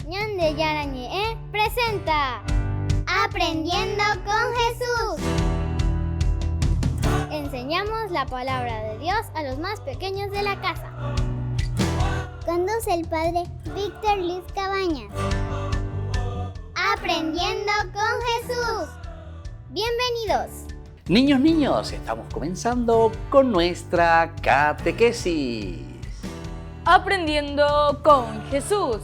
Ñan de Yarañe presenta Aprendiendo con Jesús. Enseñamos la palabra de Dios a los más pequeños de la casa. Conduce el padre Víctor Luis Cabañas. Aprendiendo con Jesús. Bienvenidos. Niños, estamos comenzando con nuestra catequesis. Aprendiendo con Jesús.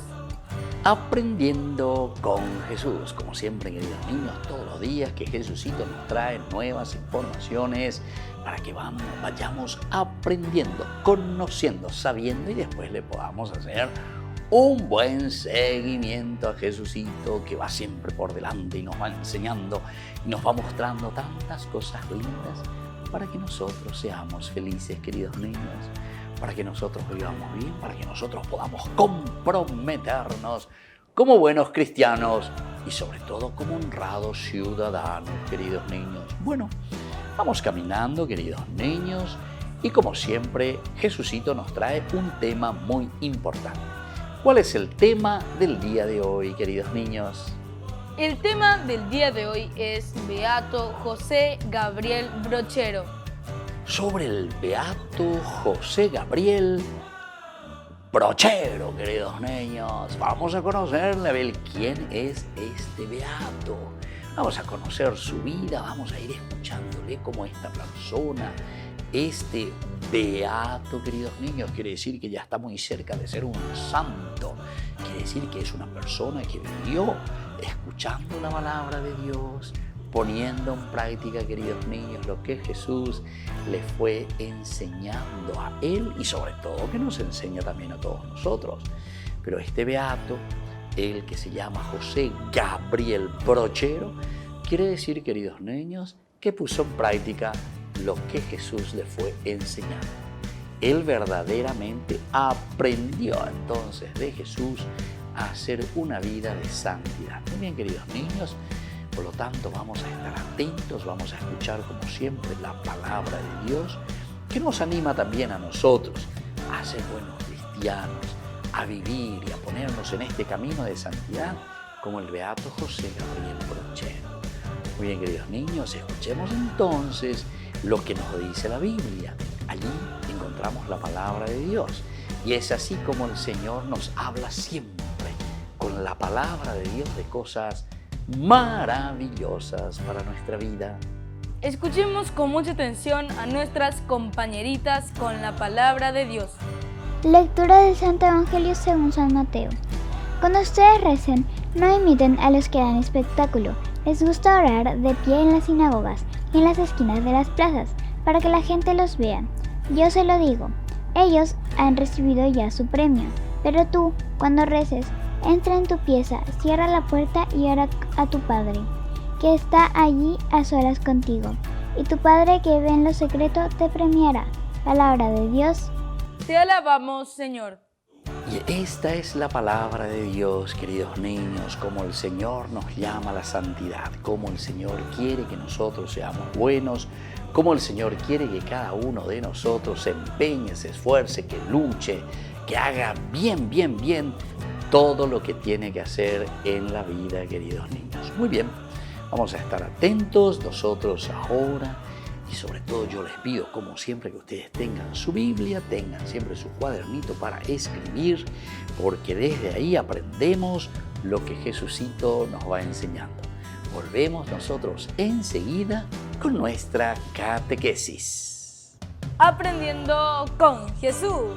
Aprendiendo con Jesús. Como siempre, queridos niños, todos los días que Jesucito nos trae nuevas informaciones para que vayamos aprendiendo, conociendo, sabiendo y después le podamos hacer un buen seguimiento a Jesucito que va siempre por delante y nos va enseñando y nos va mostrando tantas cosas lindas para que nosotros seamos felices, queridos niños, para que nosotros vivamos bien, para que nosotros podamos comprometernos como buenos cristianos y sobre todo como honrados ciudadanos, queridos niños. Bueno, vamos caminando, queridos niños, y como siempre, Jesucito nos trae un tema muy importante. ¿Cuál es el tema del día de hoy, queridos niños? El tema del día de hoy es Beato José Gabriel Brochero. Sobre el Beato José Gabriel Brochero, queridos niños. Vamos a conocerle, a ver quién es este Beato. Vamos a conocer su vida, vamos a ir escuchándole cómo esta persona, este Beato, queridos niños, quiere decir que ya está muy cerca de ser un santo. Quiere decir que es una persona que vivió escuchando la palabra de Dios, poniendo en práctica, queridos niños, lo que Jesús le fue enseñando a él y sobre todo que nos enseña también a todos nosotros. Pero este Beato, el que se llama José Gabriel Brochero, quiere decir, queridos niños, que puso en práctica lo que Jesús le fue enseñando. Él verdaderamente aprendió entonces de Jesús a hacer una vida de santidad. Muy bien, queridos niños, por lo tanto vamos a estar atentos, vamos a escuchar como siempre la palabra de Dios, que nos anima también a nosotros a ser buenos cristianos, a vivir y a ponernos en este camino de santidad como el Beato José Gabriel Brochero. Muy bien, queridos niños, escuchemos entonces lo que nos dice la Biblia. Allí encontramos la palabra de Dios y es así como el Señor nos habla siempre con la palabra de Dios de cosas maravillosas para nuestra vida. Escuchemos con mucha atención a nuestras compañeritas con la palabra de Dios. Lectura del Santo Evangelio según San Mateo. Cuando ustedes recen, no imiten a los que dan espectáculo. Les gusta orar de pie en las sinagogas y en las esquinas de las plazas, para que la gente los vea. Yo se lo digo, ellos han recibido ya su premio. Pero tú, cuando reces, entra en tu pieza, cierra la puerta y ora a tu Padre, que está allí a solas contigo. Y tu Padre que ve en lo secreto te premiará. Palabra de Dios. Te alabamos, Señor. Y esta es la palabra de Dios, queridos niños, como el Señor nos llama a la santidad, como el Señor quiere que nosotros seamos buenos, como el Señor quiere que cada uno de nosotros se empeñe, se esfuerce, que luche, que haga bien todo lo que tiene que hacer en la vida, queridos niños. Muy bien, vamos a estar atentos nosotros ahora. Y sobre todo yo les pido, como siempre, que ustedes tengan su Biblia, tengan siempre su cuadernito para escribir, porque desde ahí aprendemos lo que Jesucito nos va enseñando. Volvemos nosotros enseguida con nuestra catequesis. Aprendiendo con Jesús.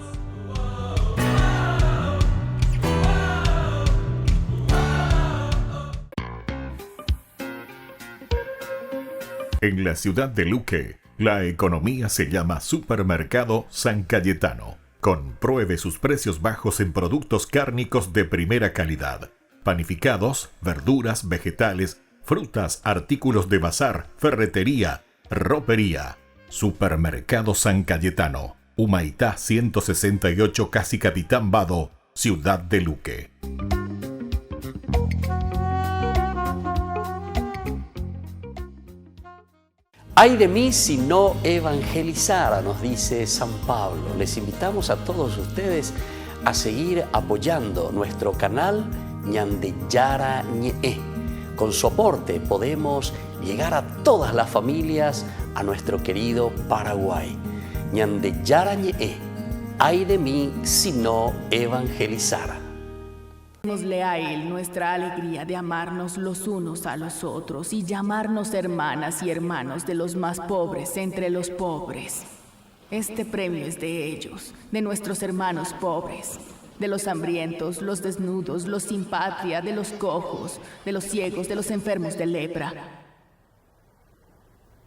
En la ciudad de Luque, la economía se llama Supermercado San Cayetano. Compruebe sus precios bajos en productos cárnicos de primera calidad. Panificados, verduras, vegetales, frutas, artículos de bazar, ferretería, ropería. Supermercado San Cayetano. Humaitá 168, Casi Capitán Vado, ciudad de Luque. Ay de mí si no evangelizara, nos dice San Pablo. Les invitamos a todos ustedes a seguir apoyando nuestro canal Ñandeyara Ñe'e. Con su aporte podemos llegar a todas las familias a nuestro querido Paraguay. Ñandeyara Ñe'e. Ay de mí si no evangelizara. Démosle a Él nuestra alegría de amarnos los unos a los otros y llamarnos hermanas y hermanos de los más pobres entre los pobres. Este premio es de ellos, de nuestros hermanos pobres, de los hambrientos, los desnudos, los sin patria, de los cojos, de los ciegos, de los enfermos de lepra,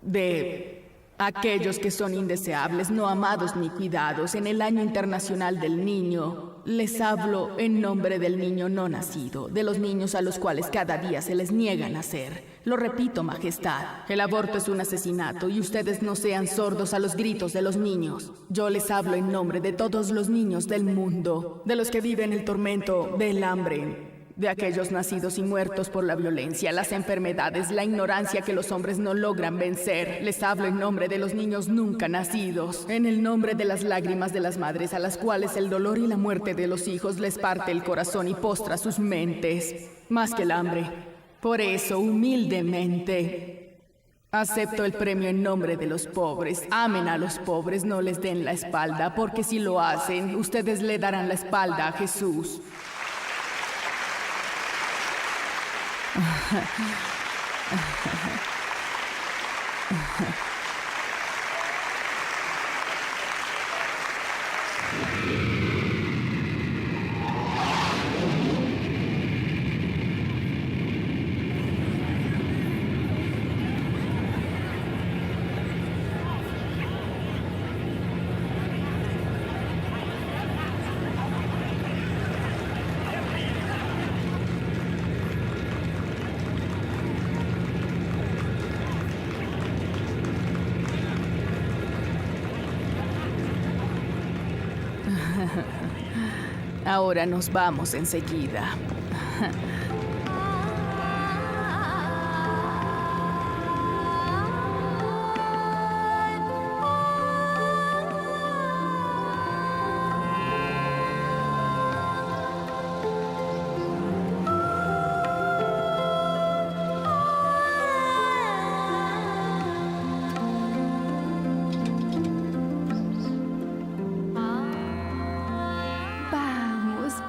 de aquellos que son indeseables, no amados ni cuidados. En el Año Internacional del Niño, les hablo en nombre del niño no nacido, de los niños a los cuales cada día se les niega nacer. Lo repito, Majestad, el aborto es un asesinato y ustedes no sean sordos a los gritos de los niños. Yo les hablo en nombre de todos los niños del mundo, de los que viven el tormento del hambre, de aquellos nacidos y muertos por la violencia, las enfermedades, la ignorancia que los hombres no logran vencer. Les hablo en nombre de los niños nunca nacidos, en el nombre de las lágrimas de las madres a las cuales el dolor y la muerte de los hijos les parte el corazón y postra sus mentes, más que el hambre. Por eso, humildemente, acepto el premio en nombre de los pobres. Amen a los pobres, no les den la espalda, porque si lo hacen, ustedes le darán la espalda a Jesús. Ahora nos vamos enseguida.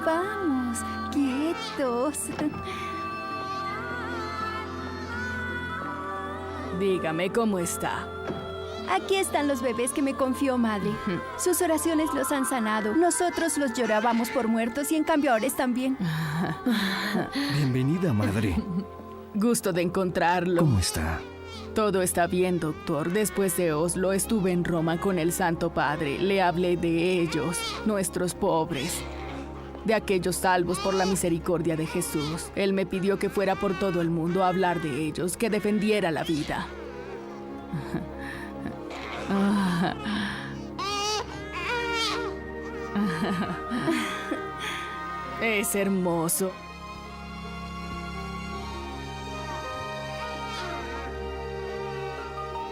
Vamos, quietos. Dígame, ¿cómo está? Aquí están los bebés que me confió madre. Sus oraciones los han sanado. Nosotros los llorábamos por muertos y en cambio ahora están bien. Bienvenida, madre. Gusto de encontrarlo. ¿Cómo está? Todo está bien, doctor. Después de Oslo estuve en Roma con el Santo Padre. Le hablé de ellos, nuestros pobres, de aquellos salvos por la misericordia de Jesús. Él me pidió que fuera por todo el mundo a hablar de ellos, que defendiera la vida. Es hermoso.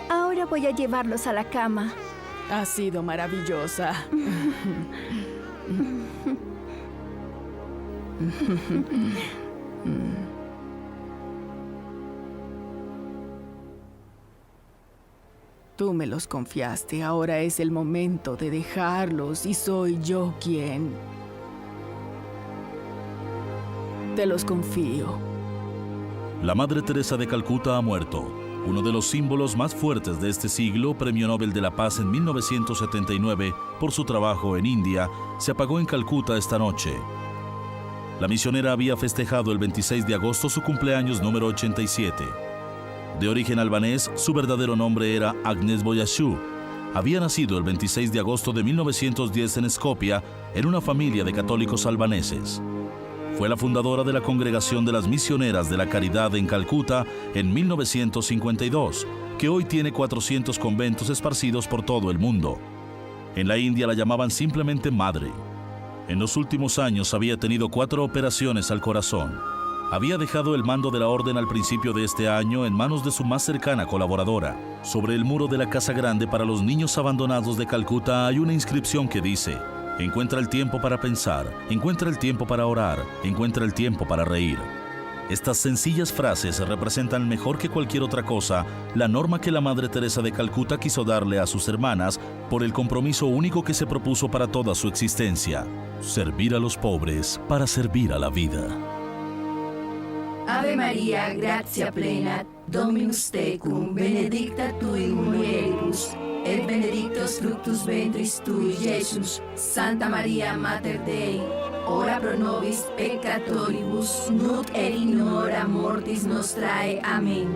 Ahora voy a llevarlos a la cama. Ha sido maravillosa. Tú me los confiaste, ahora es el momento de dejarlos y soy yo quien te los confío. La Madre Teresa de Calcuta ha muerto. Uno de los símbolos más fuertes de este siglo, Premio Nobel de la Paz en 1979 por su trabajo en India, se apagó en Calcuta esta noche. La misionera había festejado el 26 de agosto su cumpleaños número 87. De origen albanés, su verdadero nombre era Agnes Boyashu. Había nacido el 26 de agosto de 1910 en Skopje, en una familia de católicos albaneses. Fue la fundadora de la Congregación de las Misioneras de la Caridad en Calcuta en 1952, que hoy tiene 400 conventos esparcidos por todo el mundo. En la India la llamaban simplemente Madre. En los últimos años había tenido 4 operaciones al corazón. Había dejado el mando de la orden al principio de este año en manos de su más cercana colaboradora. Sobre el muro de la Casa Grande para los niños abandonados de Calcuta hay una inscripción que dice: Encuentra el tiempo para pensar, encuentra el tiempo para orar, encuentra el tiempo para reír. Estas sencillas frases representan mejor que cualquier otra cosa la norma que la Madre Teresa de Calcuta quiso darle a sus hermanas por el compromiso único que se propuso para toda su existencia: servir a los pobres para servir a la vida. Ave Maria, gratia plena, Dominus tecum, benedicta tu in mulieribus, et benedictus fructus ventris tui, Iesus. Santa Maria, Mater Dei, ora pro nobis peccatoribus, nunc et in hora mortis nostrae. Amén.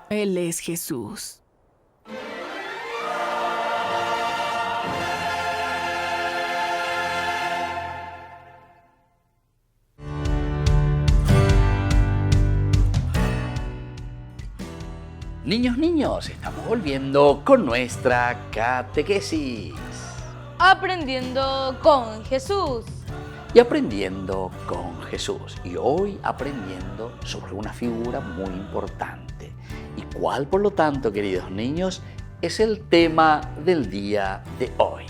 Él es Jesús. Niños, estamos volviendo con nuestra catequesis. Aprendiendo con Jesús. Y aprendiendo con Jesús. Y hoy aprendiendo sobre una figura muy importante. ¿Y cuál, por lo tanto, queridos niños, es el tema del día de hoy?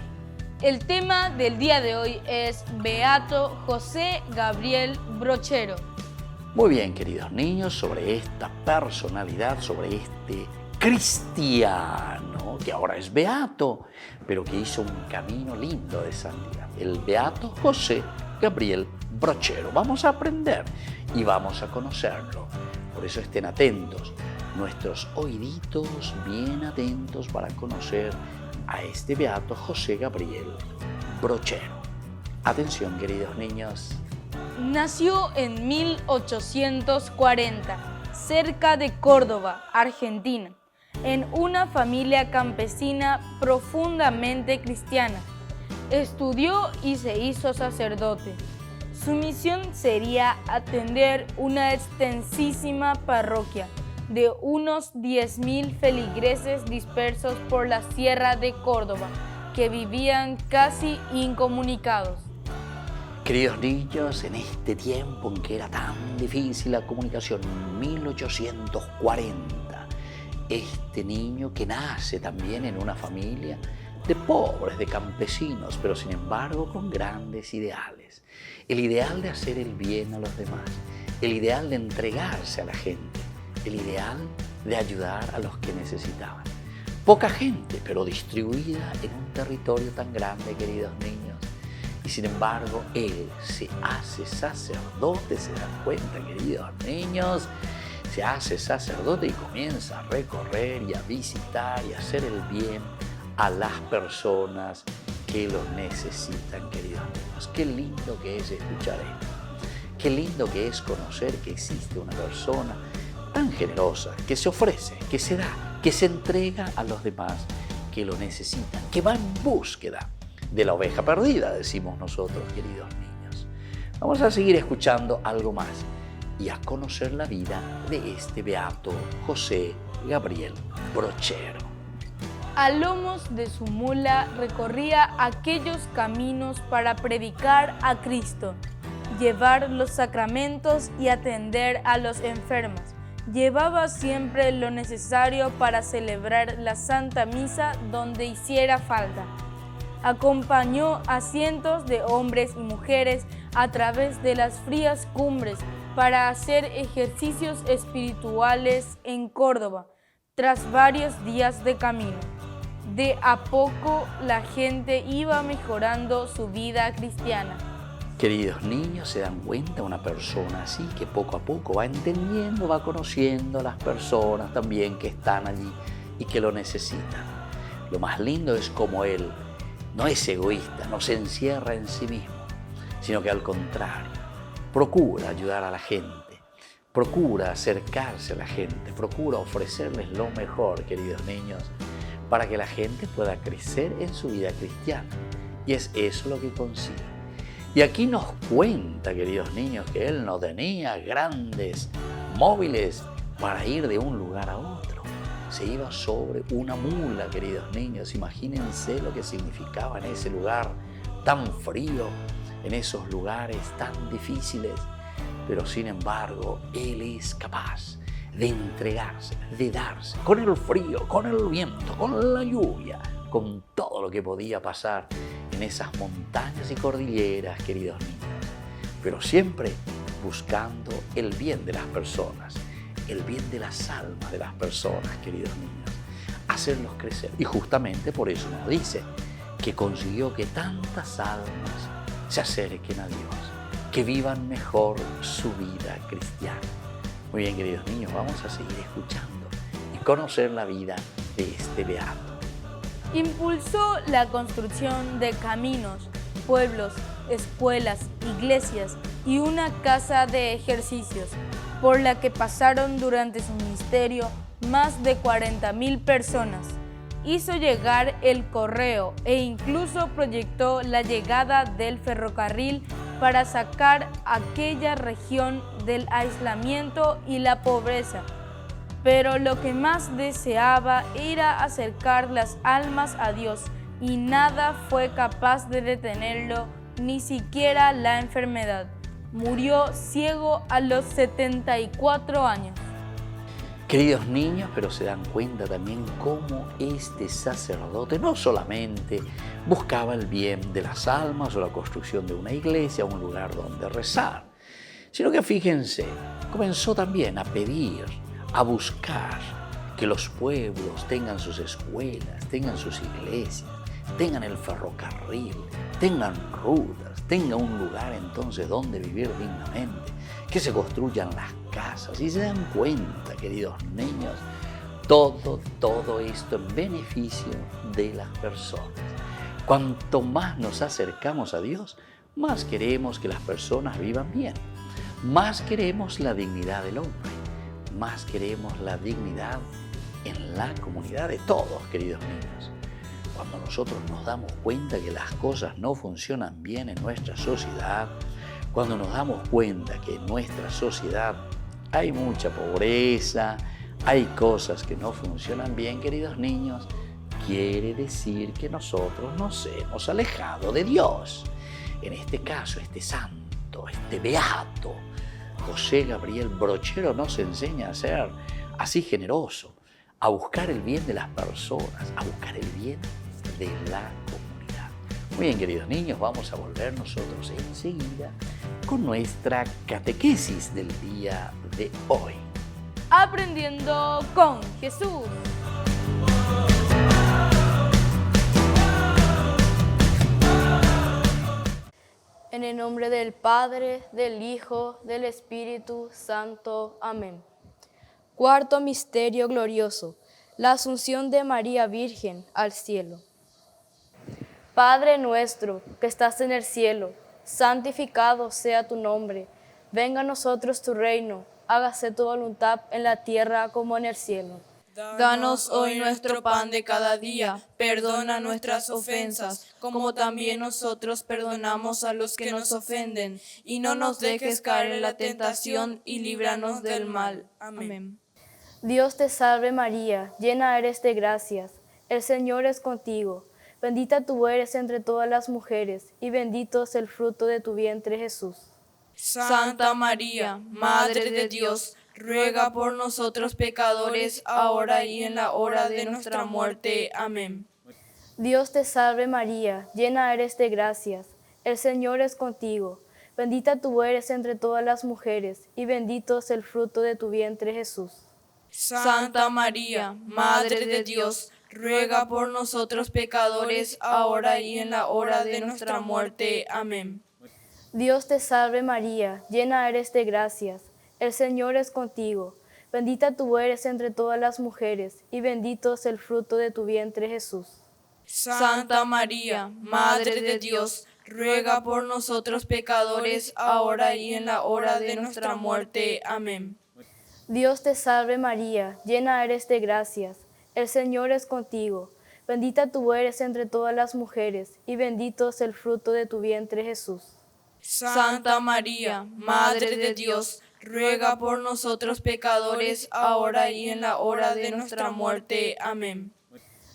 El tema del día de hoy es Beato José Gabriel Brochero. Muy bien, queridos niños, sobre esta personalidad, sobre este cristiano que ahora es beato, pero que hizo un camino lindo de santidad. El Beato José Gabriel Brochero. Vamos a aprender y vamos a conocerlo. Por eso estén atentos, nuestros oíditos bien atentos para conocer a este Beato José Gabriel Brochero. Atención, queridos niños. Nació en 1840, cerca de Córdoba, Argentina, en una familia campesina profundamente cristiana. Estudió y se hizo sacerdote. Su misión sería atender una extensísima parroquia de unos 10.000 feligreses dispersos por la sierra de Córdoba, que vivían casi incomunicados. Queridos niños, en este tiempo en que era tan difícil la comunicación, 1840, este niño que nace también en una familia de pobres, de campesinos, pero sin embargo con grandes ideales. El ideal de hacer el bien a los demás, el ideal de entregarse a la gente, el ideal de ayudar a los que necesitaban. Poca gente, pero distribuida en un territorio tan grande, queridos niños. Y sin embargo, él se hace sacerdote, se dan cuenta, queridos niños, se hace sacerdote y comienza a recorrer y a visitar y a hacer el bien a las personas que lo necesitan, queridos niños. Qué lindo que es escuchar esto. Qué lindo que es conocer que existe una persona tan generosa, que se ofrece, que se da, que se entrega a los demás que lo necesitan, que va en búsqueda de la oveja perdida, decimos nosotros, queridos niños. Vamos a seguir escuchando algo más y a conocer la vida de este Beato José Gabriel Brochero. A lomos de su mula recorría aquellos caminos para predicar a Cristo, llevar los sacramentos y atender a los enfermos. Llevaba siempre lo necesario para celebrar la Santa Misa donde hiciera falta. acompañó a cientos de hombres y mujeres a través de las frías cumbres para hacer ejercicios espirituales en Córdoba, tras varios días de camino. De a poco la gente iba mejorando su vida cristiana. Queridos niños, se dan cuenta, una persona así que poco a poco va entendiendo, va conociendo a las personas también que están allí y que lo necesitan. Lo más lindo es como él no es egoísta, no se encierra en sí mismo, sino que al contrario, procura ayudar a la gente, procura acercarse a la gente, procura ofrecerles lo mejor, queridos niños, para que la gente pueda crecer en su vida cristiana. Y es eso lo que consigue. Y aquí nos cuenta, queridos niños, que él no tenía grandes móviles para ir de un lugar a otro. Se iba sobre una mula, queridos niños. Imagínense lo que significaba en ese lugar tan frío, en esos lugares tan difíciles. Pero sin embargo, él es capaz de entregarse, de darse, con el frío, con el viento, con la lluvia, con todo lo que podía pasar en esas montañas y cordilleras, queridos niños. Pero siempre buscando el bien de las personas, el bien de las almas de las personas, queridos niños, hacerlos crecer. Y justamente por eso nos dice que consiguió que tantas almas se acerquen a Dios, que vivan mejor su vida cristiana. Muy bien, queridos niños, vamos a seguir escuchando y conocer la vida de este beato. Impulsó la construcción de caminos, pueblos, escuelas, iglesias y una casa de ejercicios, por la que pasaron durante su ministerio más de 40.000 personas. Hizo llegar el correo e incluso proyectó la llegada del ferrocarril para sacar aquella región del aislamiento y la pobreza. Pero lo que más deseaba era acercar las almas a Dios y nada fue capaz de detenerlo, ni siquiera la enfermedad. Murió ciego a los 74 años. Queridos niños, pero se dan cuenta también cómo este sacerdote no solamente buscaba el bien de las almas o la construcción de una iglesia, un lugar donde rezar, sino que fíjense, comenzó también a pedir, a buscar que los pueblos tengan sus escuelas, tengan sus iglesias, tengan el ferrocarril, tengan rutas, tengan un lugar entonces donde vivir dignamente, que se construyan las casas. Y se dan cuenta, queridos niños, todo esto en beneficio de las personas. Cuanto más nos acercamos a Dios, más queremos que las personas vivan bien, más queremos la dignidad del hombre, más queremos la dignidad en la comunidad de todos, queridos niños. Cuando nosotros nos damos cuenta que las cosas no funcionan bien en nuestra sociedad, cuando nos damos cuenta que en nuestra sociedad hay mucha pobreza, hay cosas que no funcionan bien, queridos niños, quiere decir que nosotros nos hemos alejado de Dios. En este caso, este santo, este beato, José Gabriel Brochero nos enseña a ser así generoso, a buscar el bien de las personas, a buscar el bien de la comunidad. Muy bien, queridos niños, vamos a volver nosotros enseguida con nuestra catequesis del día de hoy. Aprendiendo con Jesús. En el nombre del Padre, del Hijo, del Espíritu Santo. Amén. Cuarto misterio glorioso, la Asunción de María Virgen al cielo. Padre nuestro que estás en el cielo, santificado sea tu nombre. Venga a nosotros tu reino, hágase tu voluntad en la tierra como en el cielo. Danos hoy nuestro pan de cada día, perdona nuestras ofensas, como también nosotros perdonamos a los que nos ofenden, y no nos dejes caer en la tentación, y líbranos del mal. Amén. Dios te salve María, llena eres de gracias, el Señor es contigo, bendita tú eres entre todas las mujeres, y bendito es el fruto de tu vientre Jesús. Santa María, Madre de Dios, ruega por nosotros pecadores, ahora y en la hora de nuestra muerte. Amén. Dios te salve María, llena eres de gracias, el Señor es contigo. Bendita tú eres entre todas las mujeres, y bendito es el fruto de tu vientre Jesús. Santa María, Madre de Dios, ruega por nosotros pecadores, ahora y en la hora de nuestra muerte. Amén. Dios te salve María, llena eres de gracias, el Señor es contigo. Bendita tú eres entre todas las mujeres, y bendito es el fruto de tu vientre Jesús. Santa María, Madre de Dios, ruega por nosotros pecadores, ahora y en la hora de nuestra muerte. Amén. Dios te salve María, llena eres de gracias, el Señor es contigo. Bendita tú eres entre todas las mujeres, y bendito es el fruto de tu vientre Jesús. Santa María, Madre de Dios, ruega por nosotros pecadores, ahora y en la hora de nuestra muerte. Amén.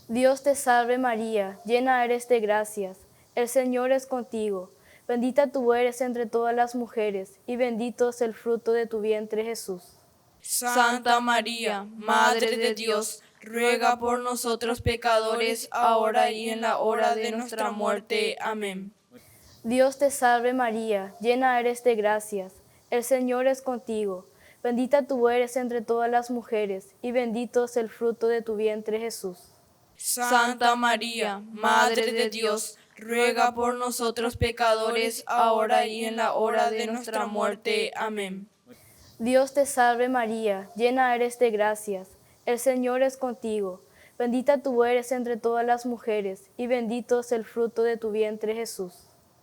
Dios te salve María, llena eres de gracias, el Señor es contigo. Bendita tú eres entre todas las mujeres, y bendito es el fruto de tu vientre Jesús. Santa María, Madre de Dios, ruega por nosotros pecadores, ahora y en la hora de nuestra muerte. Amén. Dios te salve María, llena eres de gracias, el Señor es contigo. Bendita tú eres entre todas las mujeres, y bendito es el fruto de tu vientre Jesús. Santa María, Madre de Dios, ruega por nosotros pecadores, ahora y en la hora de nuestra muerte. Amén. Dios te salve María, llena eres de gracias, el Señor es contigo. Bendita tú eres entre todas las mujeres, y bendito es el fruto de tu vientre Jesús.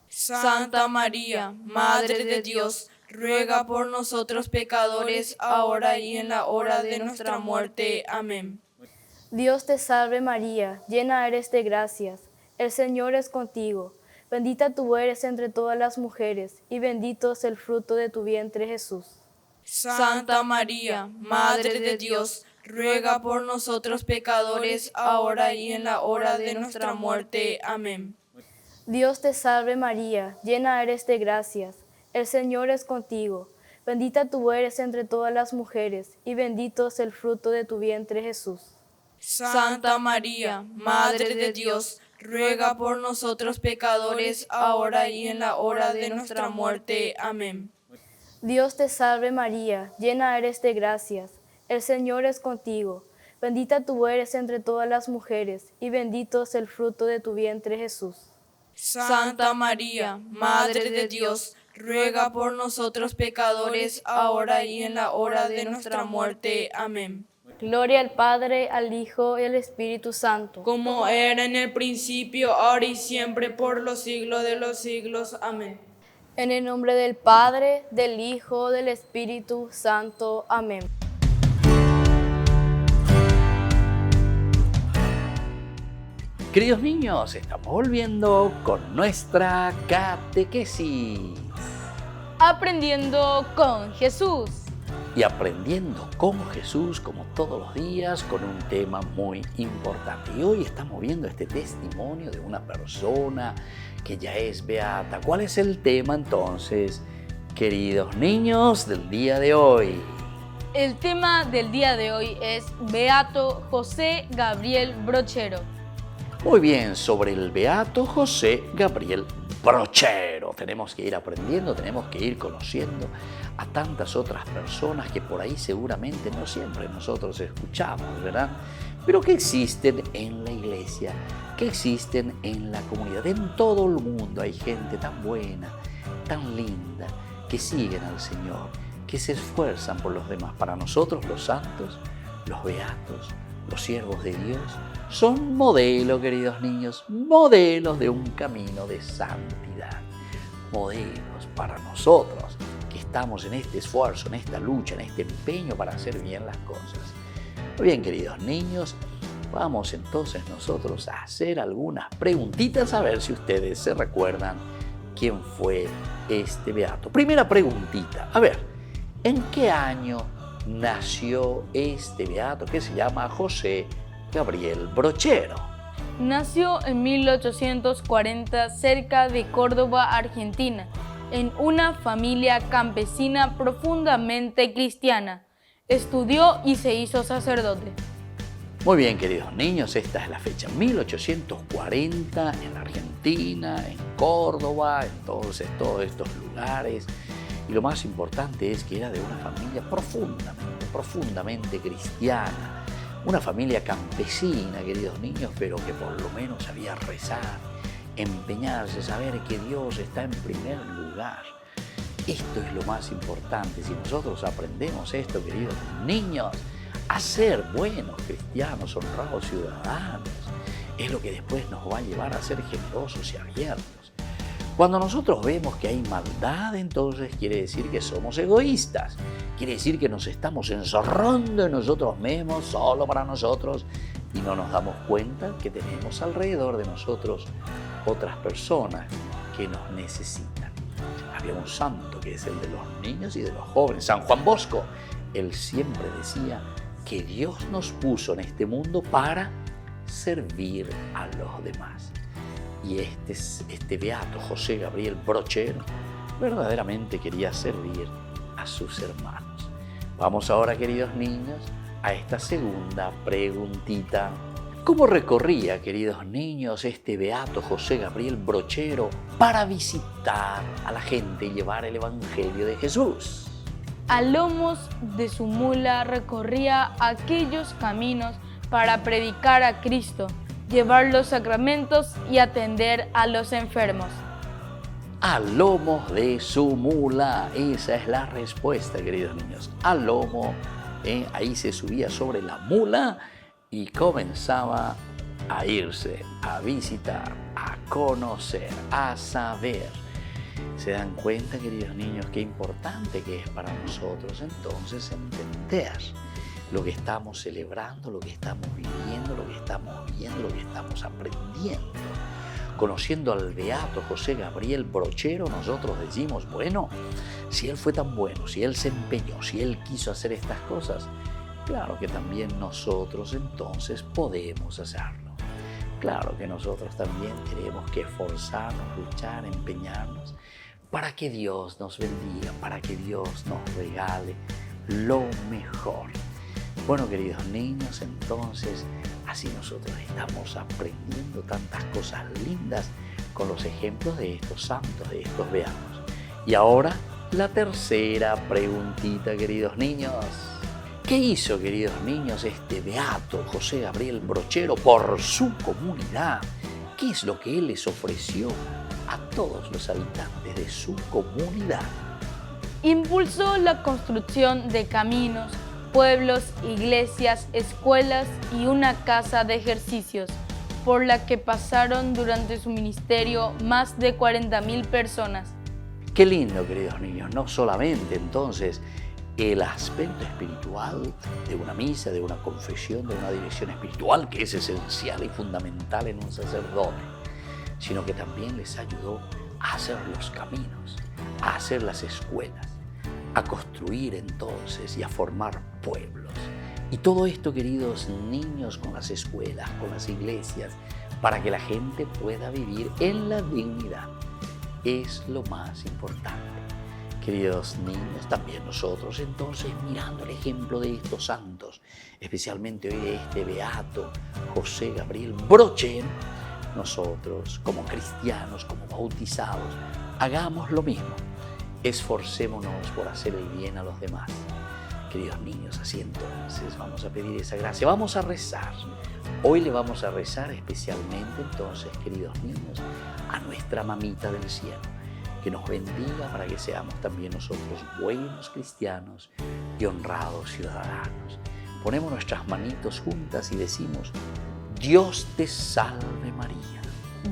Santa María, Madre de Dios, ruega por nosotros pecadores, ahora y en la hora de nuestra muerte. Amén. Dios te salve María, llena eres de gracias, el Señor es contigo. Bendita tú eres entre todas las mujeres, y bendito es el fruto de tu vientre Jesús. Santa María, Madre de Dios, ruega por nosotros pecadores, ahora y en la hora de nuestra muerte. Amén. Dios te salve María, llena eres de gracias, el Señor es contigo. Bendita tú eres entre todas las mujeres, y bendito es el fruto de tu vientre Jesús. Santa María, Madre de Dios, ruega por nosotros pecadores, ahora y en la hora de nuestra muerte. Amén. Dios te salve María, llena eres de gracias, el Señor es contigo. Bendita tú eres entre todas las mujeres, y bendito es el fruto de tu vientre Jesús. Santa María, Madre de Dios, ruega por nosotros pecadores, ahora y en la hora de nuestra muerte. Amén. Gloria al Padre, al Hijo y al Espíritu Santo. Como era en el principio, ahora y siempre, por los siglos de los siglos. Amén. En el nombre del Padre, del Hijo, del Espíritu Santo. Amén. Queridos niños, estamos volviendo con nuestra catequesis. Aprendiendo con Jesús. Y aprendiendo con Jesús, como todos los días, con un tema muy importante. Y hoy estamos viendo este testimonio de una persona que ya es beata. ¿Cuál es el tema entonces, queridos niños, del día de hoy? El tema del día de hoy es Beato José Gabriel Brochero. Muy bien, sobre el beato José Gabriel Brochero. Tenemos que ir aprendiendo, tenemos que ir conociendo a tantas otras personas que por ahí seguramente no siempre nosotros escuchamos, ¿verdad? Pero que existen en la iglesia, que existen en la comunidad. En todo el mundo hay gente tan buena, tan linda, que siguen al Señor, que se esfuerzan por los demás. Para nosotros los santos, los beatos, los siervos de Dios, son modelos, queridos niños, modelos de un camino de santidad. Modelos para nosotros que estamos en este esfuerzo, en esta lucha, en este empeño para hacer bien las cosas. Muy bien, queridos niños, vamos entonces nosotros a hacer algunas preguntitas a ver si ustedes se recuerdan quién fue este beato. Primera preguntita, a ver, ¿en qué año nació este beato que se llama José Gabriel Brochero? Nació en 1840 cerca de Córdoba, Argentina, en una familia campesina profundamente cristiana. Estudió y se hizo sacerdote. Muy bien, queridos niños, esta es la fecha 1840 en la Argentina, en Córdoba, entonces todos estos lugares. Y lo más importante es que era de una familia profundamente cristiana, una familia campesina, queridos niños, pero que por lo menos sabía rezar, empeñarse, saber que Dios está en primer lugar. Esto es lo más importante. Si nosotros aprendemos esto, queridos niños, a ser buenos cristianos, honrados ciudadanos, es lo que después nos va a llevar a ser generosos y abiertos. Cuando nosotros vemos que hay maldad, entonces quiere decir que somos egoístas, quiere decir que nos estamos encerrando en nosotros mismos, solo para nosotros, y no nos damos cuenta que tenemos alrededor de nosotros otras personas que nos necesitan. Había un santo que es el de los niños y de los jóvenes, San Juan Bosco. Él siempre decía que Dios nos puso en este mundo para servir a los demás. Y este beato José Gabriel Brochero verdaderamente quería servir a sus hermanos. Vamos ahora, queridos niños, a esta segunda preguntita. ¿Cómo recorría, queridos niños, este beato José Gabriel Brochero para visitar a la gente y llevar el Evangelio de Jesús? A lomos de su mula recorría aquellos caminos para predicar a Cristo, llevar los sacramentos y atender a los enfermos. A lomos de su mula, esa es la respuesta, queridos niños. A lomo, ahí se subía sobre la mula y comenzaba a irse, a visitar, a conocer, a saber. ¿Se dan cuenta, queridos niños, qué importante que es para nosotros entonces entender lo que estamos celebrando, lo que estamos viviendo, lo que estamos viendo, lo que estamos aprendiendo? Conociendo al beato José Gabriel Brochero, nosotros decimos, bueno, si él fue tan bueno, si él se empeñó, si él quiso hacer estas cosas, claro que también nosotros entonces podemos hacerlo. Claro que nosotros también tenemos que esforzarnos, luchar, empeñarnos para que Dios nos bendiga, para que Dios nos regale lo mejor. Bueno, queridos niños, entonces así nosotros estamos aprendiendo tantas cosas lindas con los ejemplos de estos santos, de estos beatos. Y ahora la tercera preguntita, queridos niños. ¿Qué hizo, queridos niños, este beato José Gabriel Brochero por su comunidad? ¿Qué es lo que él les ofreció a todos los habitantes de su comunidad? Impulsó la construcción de caminos, pueblos, iglesias, escuelas y una casa de ejercicios, por la que pasaron durante su ministerio más de 40.000 personas. Qué lindo, queridos niños, no solamente entonces el aspecto espiritual de una misa, de una confesión, de una dirección espiritual, que es esencial y fundamental en un sacerdote, sino que también les ayudó a hacer los caminos, a hacer las escuelas, a construir entonces y a formar pueblos. Y todo esto, queridos niños, con las escuelas, con las iglesias, para que la gente pueda vivir en la dignidad, es lo más importante. Queridos niños, también nosotros entonces mirando el ejemplo de estos santos, especialmente hoy de este beato José Gabriel Brochero, nosotros como cristianos, como bautizados, hagamos lo mismo. Esforcémonos por hacer el bien a los demás. Queridos niños, así entonces vamos a pedir esa gracia, vamos a rezar. Hoy le vamos a rezar especialmente entonces, queridos niños, a nuestra mamita del cielo, que nos bendiga para que seamos también nosotros buenos cristianos y honrados ciudadanos. Ponemos nuestras manitos juntas y decimos: Dios te salve María.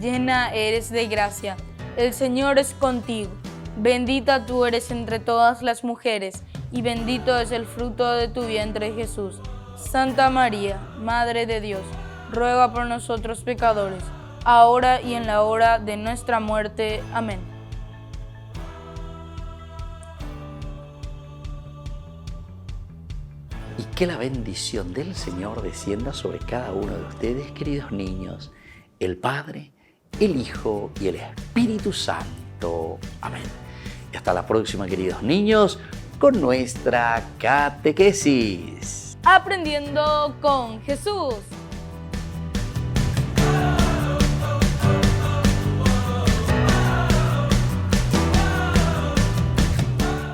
Llena eres de gracia, el Señor es contigo. Bendita tú eres entre todas las mujeres, y bendito es el fruto de tu vientre Jesús. Santa María, Madre de Dios, ruega por nosotros pecadores, ahora y en la hora de nuestra muerte. Amén. Y que la bendición del Señor descienda sobre cada uno de ustedes, queridos niños, el Padre, el Hijo y el Espíritu Santo. Amén. Y hasta la próxima, queridos niños, con nuestra catequesis. Aprendiendo con Jesús.